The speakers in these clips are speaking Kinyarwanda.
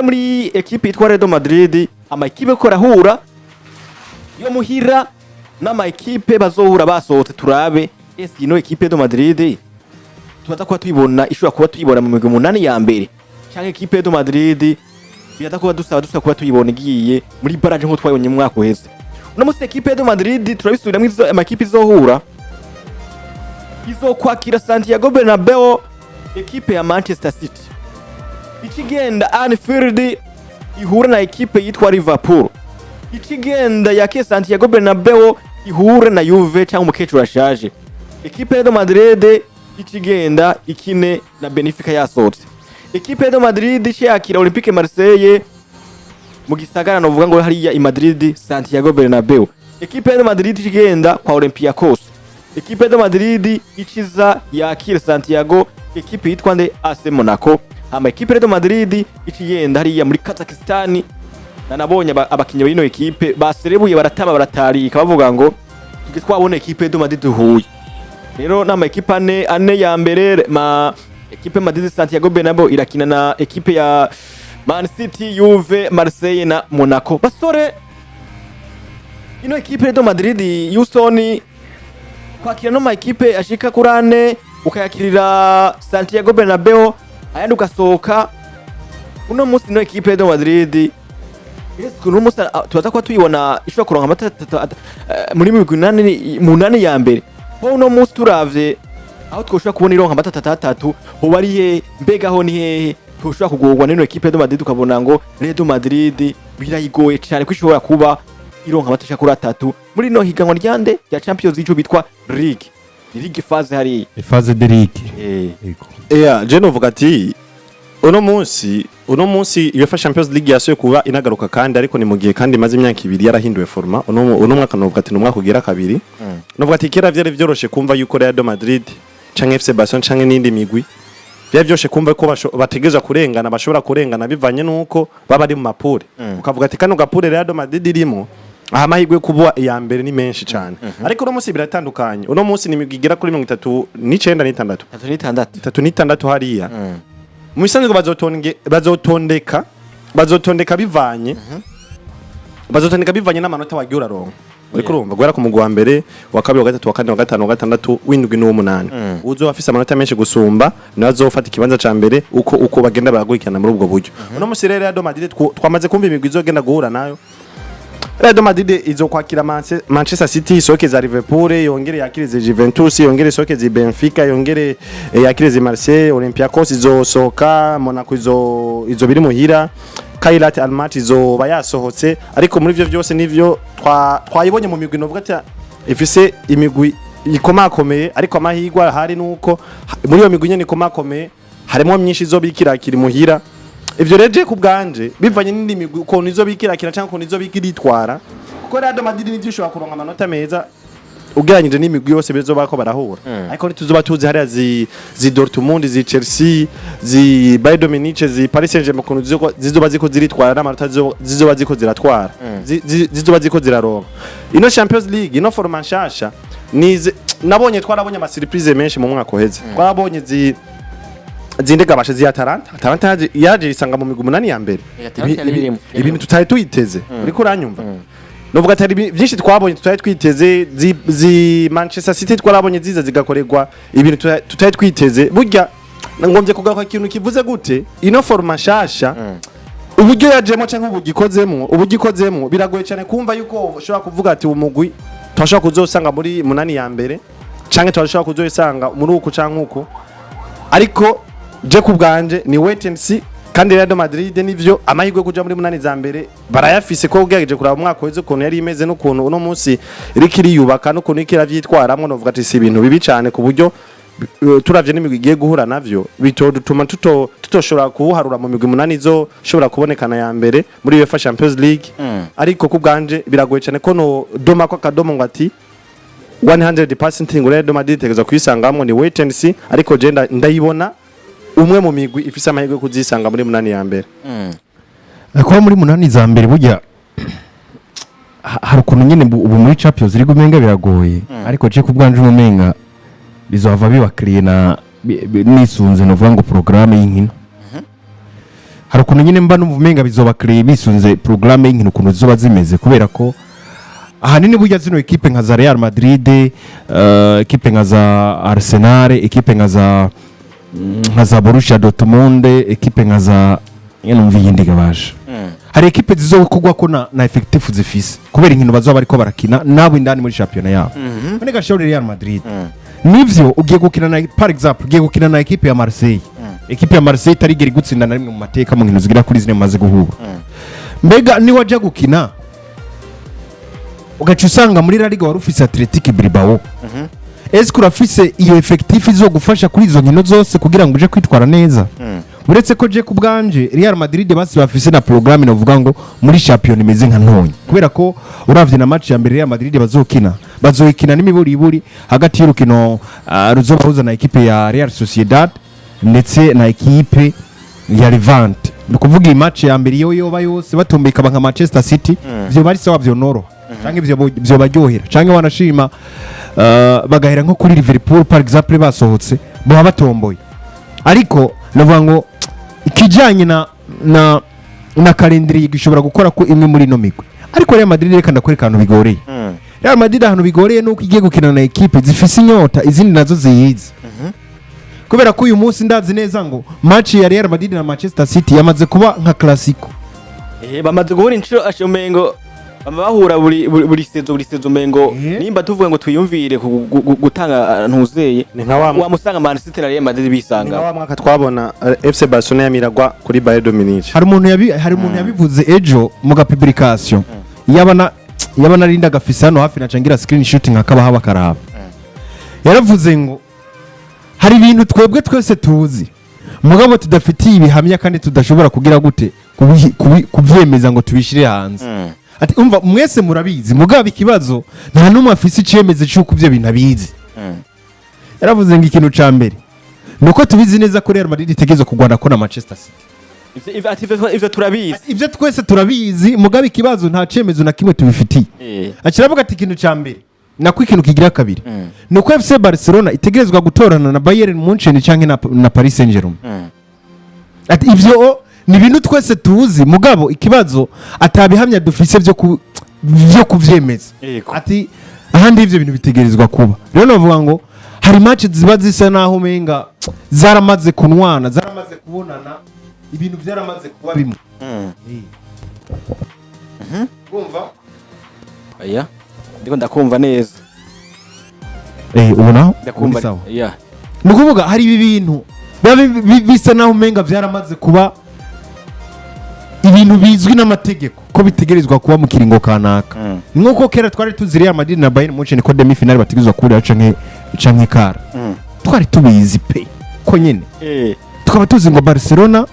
muri equipe yitwa Real Madrid ama equipe ko rahura yo muhira n'ama equipe bazohura basohotse turabe ese ino equipe Real Madrid tubaza kuba tuyibona ishobora kuba tuyibona mu migwi munani ya mbere cyangwa equipe Real Madrid biyata kuba dusaba kuba tuyibona igiye muri barrage nko twayonye mu mwaka uheze. Uno musi equipe Real Madrid turabisubiramwe izo ama equipe izohura izokwakira Santiago Bernabeu equipe ya Manchester City. Ikigenda Anfield ihura na equipe yitwa Liverpool. Ikigenda yake Santiago Bernabeu ihura na Juve cyangwa umukecuru ashaje. Equipe ya Real Madrid ikigenda ikine na Benfica yasohotse. Equipe ya Real Madrid cyakira Olympique Marseille mu gisagara no vuga ngo hariya i Madrid Santiago Bernabeu. Equipe ya Real Madrid ikigenda kwa Olympiacos. Equipe ya Real Madrid ikiza yakira Santiago equipe yitwa nde AC Monaco. Ama equipe Real Madrid ikigenda hariya muri Kazakhstan nabonye abakinyi b'ino equipe baserebuye barataba baratarika bavuga ngo twabona equipe Real Madrid duhuye. Rero nama equipe ane ya mbere ma equipe Madrid Santiago Bernabeu irakina na equipe ya Man City, Juve, Marseille na Monaco. Basore ino equipe Real Madrid Houston kwakira no ma equipe ashika kurane ukayakirira Santiago Bernabeu ayandi ugasohoka. Uno musi no equipe Real Madrid uno musi tubaza kuba tuyibona ishobora kuronka amata muri munani ya mbere. Uno musi turavye aho twoshobora kubona ironka amata 3 ho bariye mbega ho ni hehe twoshobora kugorwa n'ino equipe Real Madrid ukabona ngo Real Madrid birayigoye cyane ko ishobora kuba ironka amata kuri 3 muri no higanwa ryande ya Champions League bitwa League. Ni League phase hari phase de League. Je novuga ati uno munsi UEFA Champions League yasoye kuba inagaruka kandi ariko ni mu gihe kandi maze imyaka 2 yarahinduwe forma. Uno mwaka novuga ati numwaka ugira kabiri. Novuga ati kera vyari vyoroshe kumva yuko Real Madrid canke FC Barcelona canke nindi migwi byari byoshe kumva ko bategeza kurengana bashobora kurengana bivanye nuko baba ari mu mapure. Ukavuga ati kano gapure Real Madrid irimo amahirwe kuba iya mbere ni menshi cyane. Ariko uno munsi biratandukanye. Uno munsi ni imigigera kuri 39 36 hariya. Mu bisanzwe bazotondeka bivanye n'amanota wagiye uraronka. Uriko urumva gwera ku mugwa mbere wa kabiri wa gatatu wa kane wa gatanu wa gatandatu w'indwi n'umunani. Uzo afise amanota menshi gusumba nazofata ikibanza ca mbere uko bagenda baragurikana muri ubwo buryo. Uno munsi rero Real Madrid twamaze kumva imigwi izogenda guhura nayo. Real Madrid izokwakira Manchester City, isokeza Liverpool, yongere yakirize Juventus, yongere isokeze Benfica, yongere yakirize Marseille, Olympiacos izosoka, Monaco izo biri muhira, Kairat Almaty izoba yasohotse. Ariko muri byo byose nivyo twayibonye mu migwi novuga ati ifise imigwi ikomakomeye, ariko amahirwe hari nuko muri iyo migwi nyene ikomakomeye harimo myinshi izobikirakira muhira. Ivyo reje ku bwanje bivanye n'indi migwi ko nizo bikirakira cyangwa ko nizo bikiritwara kuko Real Madrid nivyo ishobora kuronka amanota meza ugeranyije n'imigwi yose bezoba ko barahura. Ariko ntituzoba tuzi hari zi Dortmund, zi Chelsea, zi Bayern Munich, zi Paris Saint-Germain ko zizoba ziko ziritwara n'amanota zizoba ziko ziratwara zizoba ziko ziraronka. Ino Champions League ino forma nshasha nabonye twarabonye ama surprise menshi mu mwaka uheze. Twarabonye zindega bashe zi Atalanta yaje isanga mu migwi munani ya mbere. Ibintu tutari tuyiteze. Uriko uranyumva? Novuga atari byinshi twabonye tutari twiteze zi Manchester City twarabonye ziza zigakorerwa ibintu tutari twiteze. Burya ngombye kugaruka ikintu kivuze gute ino forma nshasha uburyo yajemo cyangwa ubugikozemo biragoye cyane kumva yuko ushobora kuvuga ati umugwi twashaka kuzosanga muri munani ya mbere canke twashaka kuzosanga muri uko canke uko. Ariko je kubganje ni wait and see kandi Real Madrid nivyo amahirwe kuja muri munani za mbere barayafise ko ugejeje kuraba umwaka weze ukuntu yari imeze n'ukuntu uno munsi irikiri yubaka n'ukuntu ikira vyitwaramwe novuga ati si ibintu bibi cyane ku buryo turavye n'imigwi igiye guhura navyo bitodutuma tutoshobora kuharura mu migwi munani zo shobora kubonekana ya mbere muri UEFA Champions League. Ariko kubganje biragoye cyane ko no doma ko akadomo ngo ati 100% ngo Real Madrid tegeza kwisangamwe ni wait and see. Ariko je ndayibona umwe mu migwi ifise amahirwe kuzisanga muri munani ya mbere. Kwa muri munani za mbere burya hari ukuntu nyene ubu muri Champions League umenga biragoye. Ariko je kubwanje umenga bizohava bibakiriye na nisunze no vuga ngo programme y'inkino. hari ukuntu nyine mba numva umenga bizoba créer bisunze programme y'inkino ukuntu zizoba zimeze kubera ko ahanini burya zino ekipe nka za Real Madrid, ekipe nka za Arsenal, ekipe nka za Borussia Dortmund, ekipe nka za numva yindi gabaje. Hari ekipe zizokugwa ko na effective zifise kubera inkino bazoba bariko barakina nabo indani muri championnat yabo. None gashore Real Madrid. Nivyo ugiye gukina na par exemple ugiye gukina na ekipe ya Marseille. Ekipe ya Marseille tarigera gutsinda na rimwe mu mateka mu nkino zigira kuri zine maze guhura. Mbega ni waje gukina ugaca usanga muri La Liga wari ufise Athletic Bilbao. Est-ce que urafise iyo effective izogufasha kuri izo nkino zose kugira ngo uje kwitwara neza? Uretse ko je kubganje Real Madrid basi bafise na programme novuga ngo muri champion imeze nka ntonye kubera ko uravye na match ya mbere Real Madrid bazoikina n'imiburi hagati y'urukino ruzobahuza na ekipe ya Real Sociedad ndetse na ekipe ya Levante. Nukuvuga iyi match ya mbere yoba yose batumbika nka Manchester City byo bari sawa byo noro canke byo baryohera canke wanashima bagahera nko kuri Liverpool par exemple basohotse bo batomboye. Ariko navuga ngo ikijanye na calendrier gishobora gukora ko imwe muri no migwe. Ariko Real Madrid reka ndakwereka ahantu bigoreye. Real Madrid ahantu bigoreye nuko igiye gukina na equipe zifise inyota izindi nazo ziyizi. Kubera ko uyu munsi ndazi neza ngo match ya Real Madrid na Manchester City yamaze kuba nka classico. Bamaze guhura inshuro ashomengo bahura buri sezo mengo nimba tuvuga ngo twiyumvire gutanga ntuzeye ni nka wa musanga Man City na Real Madrid bisanga. Ni nka wa mwaka twabona FC Barcelona yamiragwa kuri Bayern Dominique. Hari umuntu yabivuze ejo mu ga publication. Yabana rinda gafisano hafi na cangira screenshot nkakaba haba karaba. Yaravuze ngo hari ibintu twebwe twese tuzi mugabo tudafitiye ibihamya kandi tudashobora kugira gute kuvyemeza ngo tubishire hanze. Ati umva mwese murabizi mugabo ikibazo nta numwe afise icemeze cyuko ivyo bintu abizi. Yaravuze ngo ikintu ca mbere nuko tubizi neza ko Real Madrid itegezo kugwana ko na Manchester City. Ivyo turabizi. Ivyo twese turabizi mugabo ikibazo nta cemezo na kimwe tubifitiye. Akiravuga ati ikintu ca mbere nako ikintu kigira kabiri. Nuko FC Barcelona itegerezwa gutorana na Bayern Munchen canke na Paris Saint-Germain. Ati ivyo ni ibintu twese tuzi mugabo ikibazo atabihamya dufise byo kuvyemeza. Ati ahandi ivyo bintu bitegerezwa kuba. Rero navuga ngo hari match ziba zisa naho menga zaramaze kunwana zaramaze kubonana ibintu byaramaze kuba bimwe. Kumva? Aya. Ndiko ndakumva neza. Ubona? Ndakumva sawa. Yeah. Nukuvuga hari ibi bintu bisa naho menga byaramaze kuba ibintu bizwi n'amategeko ko bitegerezwa kuba mu kiringo kanaka. Nkuko kera twari tuzi Real Madrid na Bayern Munchen ko demi final bategezwa kuri canke kara. Twari tubizi pe ko nyene. Tukaba tuzi ngo Barcelona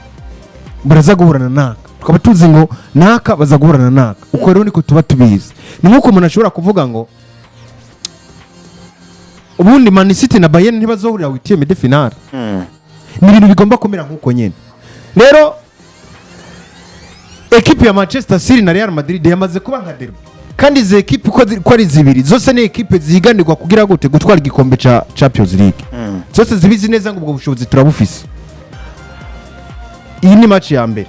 baraza guhurana naka. Tukaba tuzi ngo naka baza guhurana naka. Uko rero niko tuba tubizi. Ni nkuko umuntu ashobora kuvuga ngo ubundi Man City na Bayern ntibazohurira witiye mid final. Ni ibintu bigomba kumera nkuko nyene. Rero ekipe ya Manchester City na Real Madrid yamaze kuba nka derby kandi ze ekipe ko ari zibiri zose ni ekipe ziganirwa kugira gute gutwara igikombe ca Champions League. Zose zibizi neza ngo ubwo bushobozi turabufise. Iyi ni match ya mbere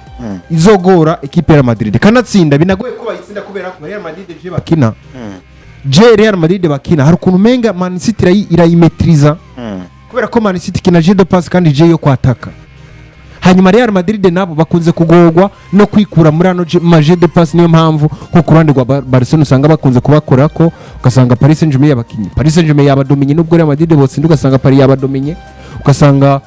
izogora ekipe ya Madrid kanatsinda binagoye ko bayitsinda kubera ko Real Madrid je bakina. Real Madrid bakina hari ukuntu menga Man City irayimetriza kubera ko Man City kina jeu de passe kandi je yo kwataka. Hanyuma Real Madrid nabo bakunze kugogwa no kwikura muri ano jeu de passe niyo mpamvu ko kurande rwa Barcelona usanga bakunze kubakora ko ugasanga Paris Saint-Germain yabakinye. Paris Saint-Germain yabadominye nubwo Real Madrid bose ugasanga Paris yabadominye ugasanga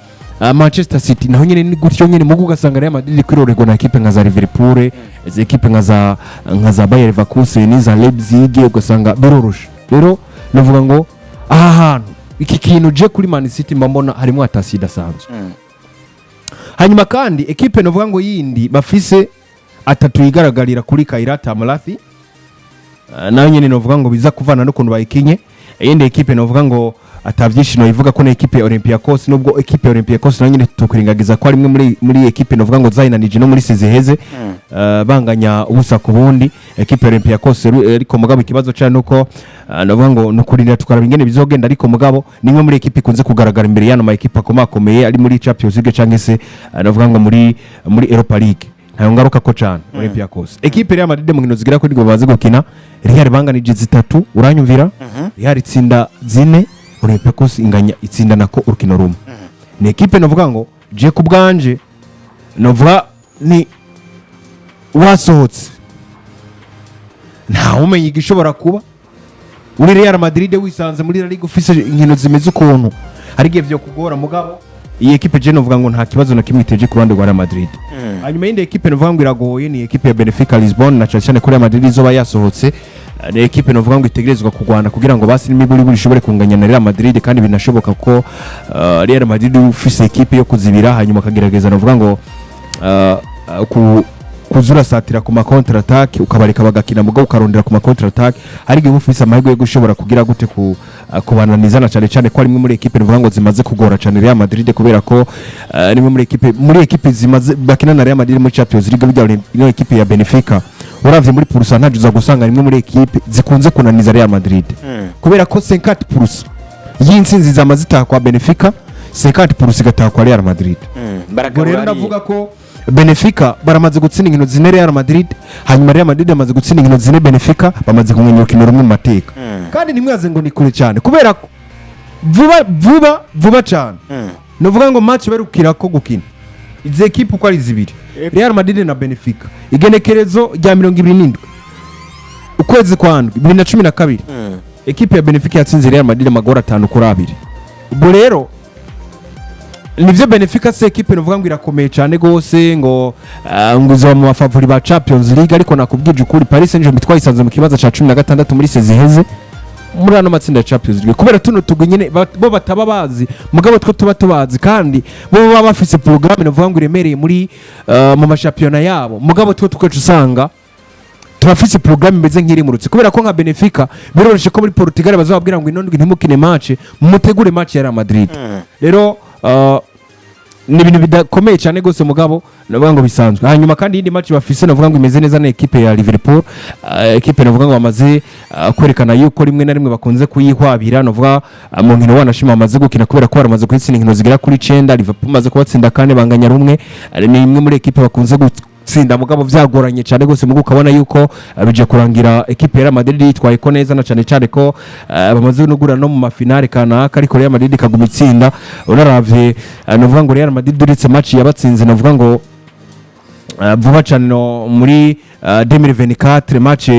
Manchester City naho nyene ni gutyo nyene mugo ugasanga Real Madrid kwirorego na equipe nka za Liverpool, equipe nka za Bayer Leverkusen, za Leipzig ugasanga biroroshe. Rero navuga ngo aha hantu iki kintu je kuri Man City mbona harimo atasida sanzwe. Hanyuma kandi equipe novuga ngo yindi bafise atatu igaragarira kuri Kairata Malafi nayo nyene novuga ngo biza kuvana no kuntu bayikinye. Yindi equipe novuga ngo atavyishino ivuga ko na equipe ya Olympiacos nubwo equipe ya Olympiacos nanyine tukuringagiza ko ari imwe muri equipe novuga ngo zayinanije no muri sezeheze banganya ubusa ku bundi equipe ya Olympiacos ariko mugabo ikibazo cyane nuko novuga ngo nukurindira tukara bingene bizogenda ariko mugabo nimwe muri equipe kunze kugaragara imbere y'ano ma equipe akomakomeye ari muri Champions League cyangwa se novuga ngo muri Europa League ntayo ngaruka ko cyane Olympiacos equipe ya Madrid mu nkino zigira kuri ngo baze gukina Real banganije 3 uranyumvira Real itsinda 4 Olympiacos inganya itsinda nako urukino rumwe ni equipe novuga ngo je ku bwanje novuga ni wasohotse nta umenye igishobora kuba uri Real Madrid wisanze muri La Liga ufise inkino zimeze ukuntu hari gihe byo kugora mugabo iyi equipe je novuga ngo nta kibazo na kimwe iteje ku ruhande rwa Real Madrid hanyuma indi equipe novuga ngo iragoye ni equipe ya Benfica Lisbon na cyane kuri Real Madrid izoba yasohotse ni equipe novuga ngo itegerezwa kugwana kugira ngo basi n'imiburi buri shobore kunganya na Real Madrid kandi binashoboka ko Real Madrid ufise equipe yo kuzibira hanyuma kagerageza novuga ngo kuzura satira ku ma counter attack ukabareka bagakina mugabo ukarondera ku ma counter attack hari gihe ufise amahirwe yo gushobora kugira gute kubananizana cyane ko ari imwe muri equipe novuga ngo zimaze kugora cyane Real Madrid kubera ko nimwe muri equipe zimaze bakina na Real Madrid muri Champions League bijya no equipe ya Benfica uravye muri pourcentage uza gusanga nimwe muri equipe zikunze kunaniza Real Madrid kubera ko 50% y'intsinzi zamazita kwa Benfica 50% igataha kwa Real Madrid rero ndavuga ko Benfica baramaze gutsinda inkino zine Real Madrid hanyuma Real Madrid yamaze gutsinda inkino zine Benfica bamaze kumenya ukino rumwe mu mateka kandi nimwaze ngo ni kure cyane kubera ko vuba cyane novuga ngo match barukira ko gukina izi equipe uko ari zibiri Real Madrid na Benfica igenekerezo rya 27 ukwezi kwa 2012 equipe ya Benfica yatsinze Real Madrid amagora 5-2 ubwo rero nivyo Benfica se equipe novuga ngo irakomeye cyane gose ngo nguzo mu bafavori ba Champions League ariko nakubwije ukuri Paris Saint-Germain twayisanze mu kibazo ca 16 muri seziheze muri ano matsinda ya Champions League kubera tuno tugunyene bo bataba bazi mugabo two tuba tubazi kandi bo baba bafise programme novuga ngo iremereye muri mu mashampiyona yabo mugabo two tukacu usanga turafise programme imeze nk'iri mu rutsi kubera ko nka Benfica biroroshe ko muri Portugal bazababwira ngo inondwe ntimukine match mutegure match ya Real Madrid rero ni ibintu bidakomeye cyane gose mugabo navuga ngo bisanzwe hanyuma kandi indi match bafise navuga ngo imeze neza na equipe ya Liverpool equipe navuga ngo bamaze kwerekana yuko rimwe na rimwe bakunze kuyihwabira navuga mu nkino wanashima bamaze gukina kubera ko baramaze kwitsinda inkino zigera kuri 9 Liverpool maze kubatsinda kane banganya rumwe ni imwe muri equipe bakunze gutsinda mugabo vyagoranye cyane gose mugo ukabona yuko bije kurangira equipe ya Real Madrid yitwaye ko neza na cyane ko bamaze no gura no mu mafinale kanaka ariko Real Madrid kaguma itsinda unaravye novuga ngo Real Madrid duritse match yabatsinze novuga ngo vuba cyane no muri 2024 match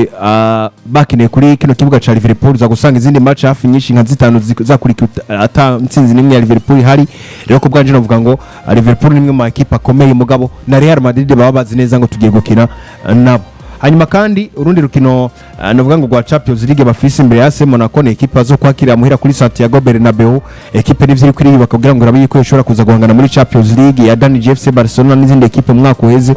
bakine kuri kino kibuga ca Liverpool za gusanga izindi match hafi nyinshi nka zitanu zakurikira ata ntsinzi nimwe ya Liverpool hari rero ko bwanje novuga ngo Liverpool nimwe mu equipe akomeye mugabo na Real Madrid baba bazi neza ngo tugiye gukina nabo hanyuma kandi urundi rukino novuga ngo rwa Champions League bafise imbere ya AC Monaco ne equipe zo kwakira muhira kuri Santiago Bernabeu equipe n'ivyo iri kuri bakabwira ngo rabiye ko ishobora kuza guhangana muri Champions League ya Dani FC Barcelona n'izindi equipe mwaka uheze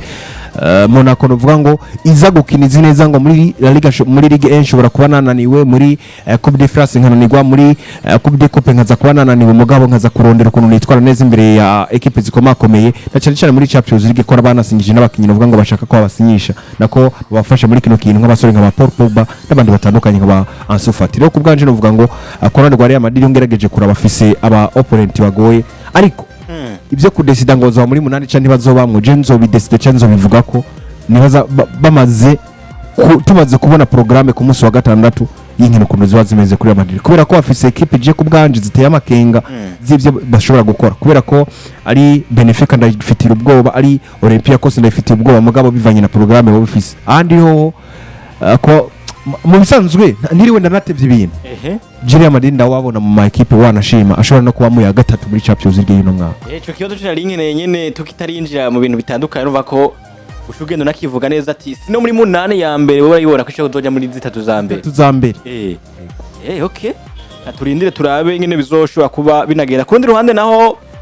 Monaco novuga ngo iza gukina neza ngo muri La Liga muri Ligue 1 shobora kuba nananiwe muri Coupe de France nkananirwa muri Coupe de Coupe nkaza kuba nananiwe mugabo nkaza kurondera ukuntu nitwara neza imbere ya equipe zikomakomeye na cyane muri Champions League ko abanasinyije n'abakinyi novuga ngo bashaka ko abasinyisha nako bafasha muri kino kintu nk'abasore nka Paul Pogba n'abandi batandukanye nka Ansu Fati rero kubwanje novuga ngo akorana rwa Real Madrid yongerageje kuraba afise aba opponent bagoye ariko ibyo kudesida ngo zo muri munani cyane bazobamwe Jenzo bideside cyanzo bivuga ko nibaza bamaze tumaze kubona programme ku munsi wa gatandatu y'inkino kuno ziba zimeze kuri Madrid kubera ko afise equipe je kubwanje ziteye amakenga z'ivyo bashobora gukora kubera ko ari Benfica ndafitira ubwoba ari Olympiacos ndafitira ubwoba mugabo bivanye na programme bo bifise andi ho ko mu bisanzwe ndiriwe ndanatevye ibintu Real Madrid ndawabona mu ma equipe wanashima ashobora no kuba mu ya gatatu muri Champions League y'ino mwaka ico kibazo cyo nari nyene tukitarinjira mu bintu bitandukanye ruva ko ushugendo nakivuga neza ati sino muri munane ya mbere wowe urayibona ko cyo doja muri zitatu za mbere okay turindire turabe nyene bizoshobora kuba binagera kundi ruhande naho